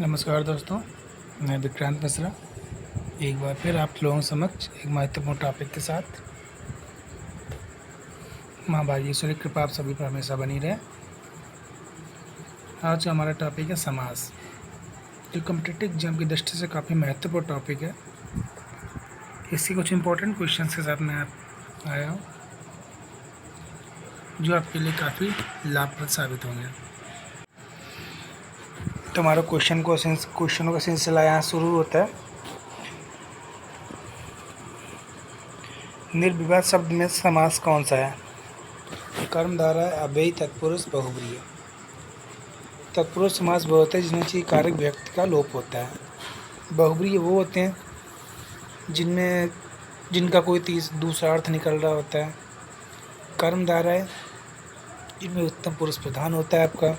नमस्कार दोस्तों, मैं विक्रांत मिश्रा एक बार फिर आप लोगों के समक्ष एक महत्वपूर्ण टॉपिक के साथ। माँ बाई ईश्वरी कृपा आप सभी पर हमेशा बनी रहे। आज का हमारा टॉपिक है समास, जो कॉम्पिटिटिव एग्जाम की दृष्टि से काफ़ी महत्वपूर्ण टॉपिक है। इसके कुछ इंपॉर्टेंट क्वेश्चंस के साथ मैं आया हूँ, जो आपके लिए काफ़ी लाभप्रद साबित होंगे। तो हमारा क्वेश्चनों का सिलसिला यहाँ शुरू होता है। निर्विवाद शब्द में समास कौन सा है? कर्मधारय, अव्ययी, तत्पुरुष, बहुब्रीहि। तत्पुरुष समास वो होता है जिनमें किसी कारक व्यक्ति का लोप होता है। बहुब्रीहि वो होते हैं जिनका कोई दूसरा अर्थ निकल रहा होता है। कर्मधारय जिनमें उत्तम पुरुष प्रधान होता है आपका।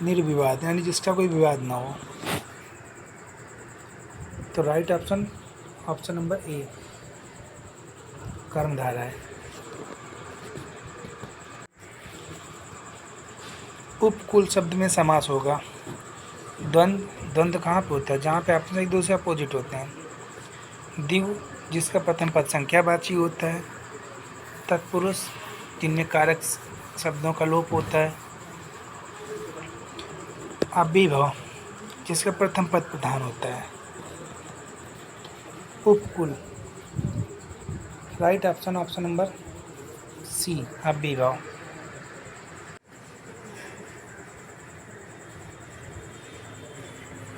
निर्विवाद यानी जिसका कोई विवाद ना हो। तो राइट ऑप्शन नंबर ए, कर्मधारय। उपकुल शब्द में समास होगा। द्वंद्व कहाँ पे होता है? जहाँ पे ऑप्शन एक दूसरे अपोजिट होते हैं। द्विगु जिसका प्रथम पद संख्यावाची होता है। तत्पुरुष जिनमें कारक शब्दों का लोप होता है। अव्ययीभाव जिसका प्रथम पद प्रधान होता है। उपकुल राइट ऑप्शन नंबर सी, अव्ययीभाव।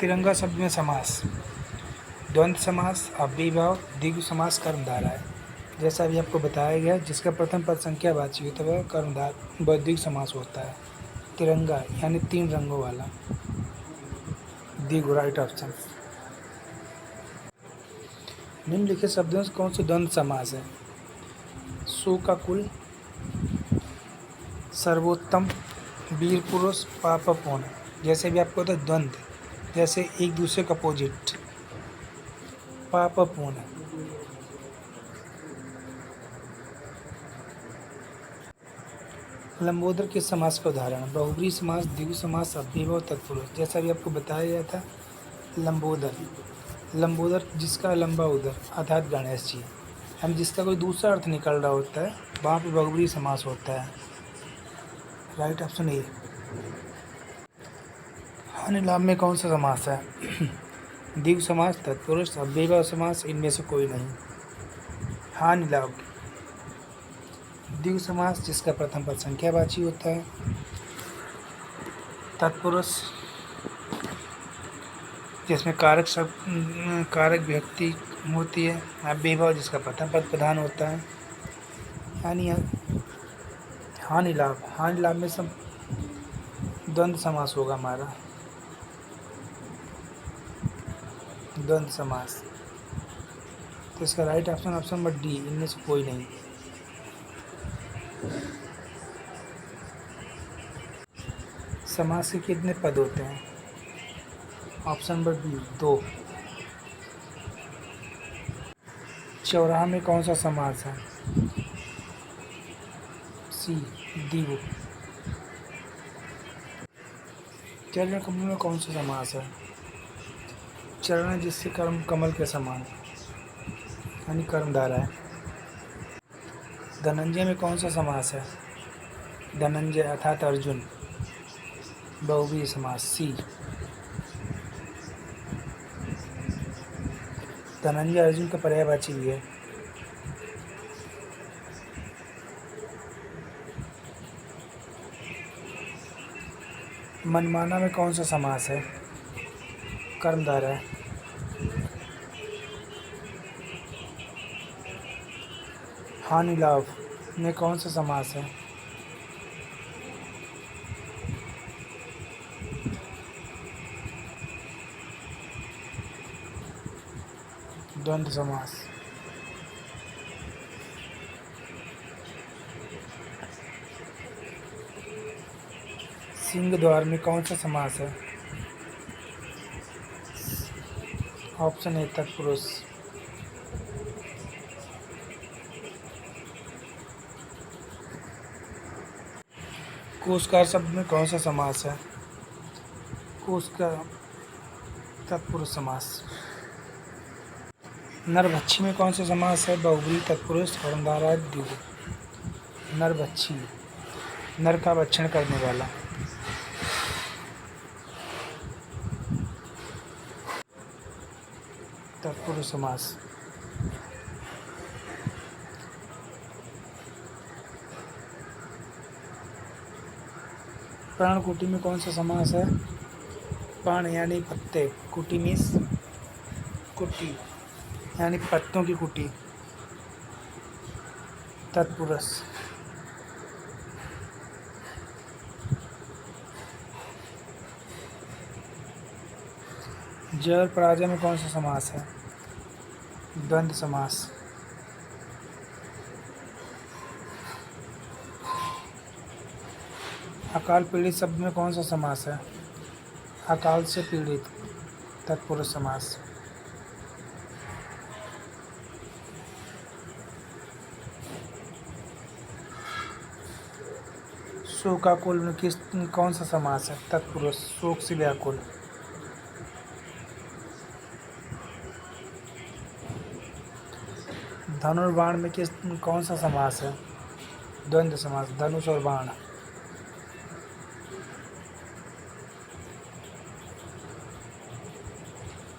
तिरंगा शब्द में समास। द्वंद्व समास, अव्ययीभाव, द्विगु समास, कर्मधारय। जैसा अभी आपको बताया गया, जिसका प्रथम पद संख्यावाची होता है वह द्विगु समास होता है। तिरंगा यानी 3 रंगों वाला। द्विगु राइट ऑप्शन। निम्नलिखित शब्दों से कौन सा द्वंद्व समास है? सु का कुल, सर्वोत्तम, वीर पुरुष, पापपूर्ण। जैसे भी आपको होता है द्वंद्व, जैसे एक दूसरे का अपोजिट। पापपूर्ण। लंबोदर किस समास का उदाहरण? बहुब्रीहि समास, द्विगु समास, अव्ययीभाव, तत्पुरुष। जैसा भी आपको बताया गया था, लंबोदर जिसका लंबा उदर अर्थात गणेश जी, हम जिसका कोई दूसरा अर्थ निकल रहा होता है वहाँ पे बहुब्रीहि समास होता है। Right option A. हानि लाभ में कौन सा समास है? द्विगु समास, तत्पुरुष, अव्ययीभाव समास, इनमें से कोई नहीं। हानि लाभ द्विगु समास जिसका प्रथम पद संख्यावाची होता है। तत्पुरुष जिसमें कारक व्यक्ति होती है। अव्ययीभाव जिसका प्रथम पद प्रधान होता है। हानि लाभ में सब द्वंद्व समास होगा हमारा। द्वंद्व समास, तो इसका राइट ऑप्शन नंबर डी, इनमें से कोई नहीं। समास के कितने पद होते हैं? Option number B, 2। चौराहा में कौन सा समास है? सी, द्विगु। चरण कमल में कौन सा समास है? चरण जिससे कर्म कमल के समान यानी कर्मधारय। धनंजय में कौन सा समास है? धनंजय अर्थात अर्जुन, बहुब्रीहि समास, सी। धनंजय अर्जुन का पर्यायवाची भी है। मनमाना में कौन सा समास है? कर्मधारय। हानि लाभ में कौन सा समास है? द्वंद्व समास। सिंह द्वार में कौन सा समास है? ऑप्शन ए, तत्पुरुष। कोशकार शब्द में कौन सा समास है? उसका तत्पुरुष समास। नरभक्षी में कौन सा समास है? बहुब्रीहि तत्पुरुष कर्मधारय द्विगु। नरभक्षी, नर का भक्षण करने वाला। तत्पुरुष समास। प्राण कुटी में कौन सा समास है? प्राण यानी पत्ते, कुटी मीन्स कुटी यानी पत्तों की कुटी। तत्पुरुष। जय और पराजय में कौन सा समास है? द्वंद्व समास। अकाल पीड़ित शब्द में कौन सा समास है? अकाल से पीड़ित। तत्पुरुष समास। शोकाकुल में कौन सा समास है? तत्पुरुष। शोक से व्याकुल। धनुर्बाण में कौन सा समास है? द्वंद्व समास। धनुष और बाण।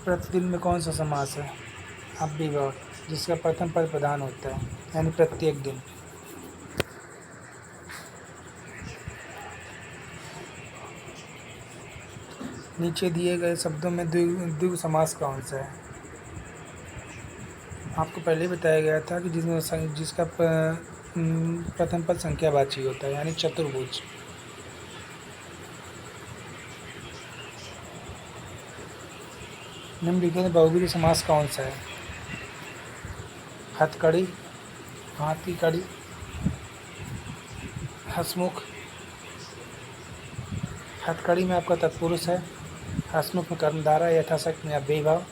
प्रतिदिन में कौन सा समास है? अव्ययभाव, जिसका प्रथम पद प्रधान होता है, यानी प्रत्येक दिन। नीचे दिए गए शब्दों में द्विगु समास कौन सा है? आपको पहले बताया गया था कि जिसका प्रथम पद संख्यावाची होता है, यानी चतुर्भुज। निम्नलिखित में बहुब्रीहि समास कौन सा है? हथकड़ी, हाथी कड़ी, हसमुख। हथकड़ी में आपका तत्पुरुष है, हसमुख में कर्मधारा, यथाशक्ति में अव्ययभाव।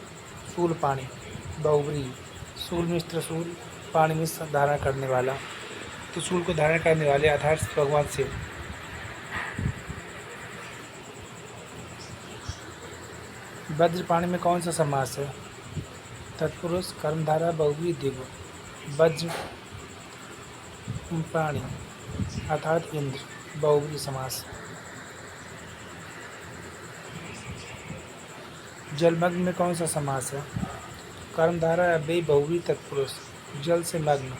शूल पाणी, बहुब्रीहि। शूल में त्रिशूल, पाणी में धारण करने वाला। तो शूल को धारण करने वाले अर्थात भगवान शिव। वज्रपाणी में कौन सा समास है? तत्पुरुष, कर्मधारा, बहुब्रीहि, द्विगु। वज्र पाणी अर्थात इंद्र, बहुब्रीहि समास। जलमग्न में कौन सा समास है? कर्मधारा, अव्ययी, बहुब्रीहि, तत्पुरुष। जल से मग्न,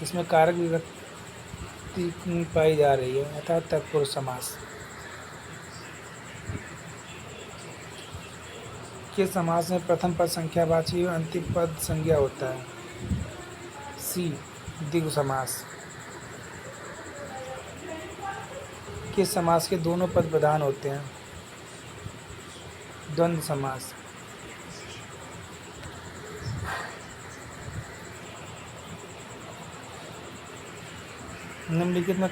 इसमें कारक विभक्ति पाई जा रही है, अर्थात तत्पुरुष समास। किस समास में प्रथम पद संख्यावाची और अंतिम पद संज्ञा होता है? सी, द्विगु समास। किस समास के दोनों पद प्रधान होते हैं? द्वंद्व समास। निम्नलिखित में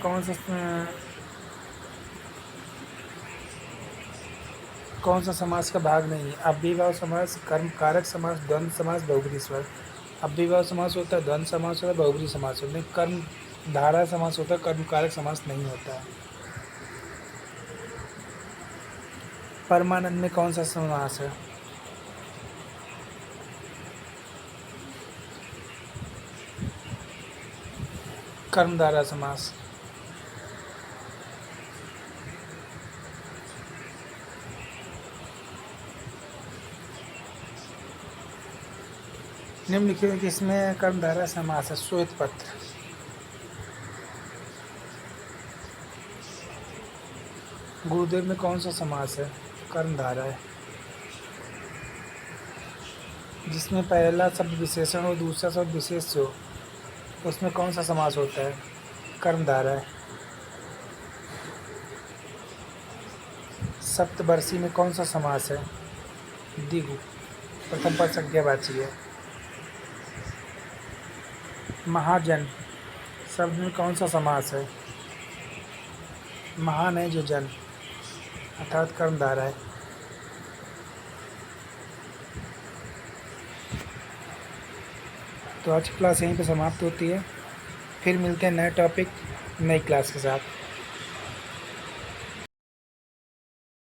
कौन सा समास का भाग नहीं है? अव्ययभाव समास, कर्म कारक समास, द्वंद्व समास, बहुब्रीहि समास। अव्ययभाव समास होता है, द्वंद्व समास होता है, बहुब्रीहि समास होता है। कर्म धारा समास होता है, कर्म कारक समास नहीं होता है। परमानंद में कौन सा समास है? कर्मधारा समास। निम्नलिखित किसमें कर्मधारा समास है? श्वेत पत्र। गुरुदेव में कौन सा समास है? कर्मधारा है। जिसमें पहला शब्द विशेषण और दूसरा शब्द विशेष हो, उसमें कौन सा समास होता है? कर्मधारा है। सप्तवर्षी में कौन सा समास है? द्विगु, प्रथम पद संख्यावाची है। महाजन शब्द में कौन सा समास है? महान है जो जन, अर्थात कर्मधारा है। तो आज की क्लास यहीं पे समाप्त होती है। फिर मिलते हैं नए टॉपिक नई क्लास के साथ।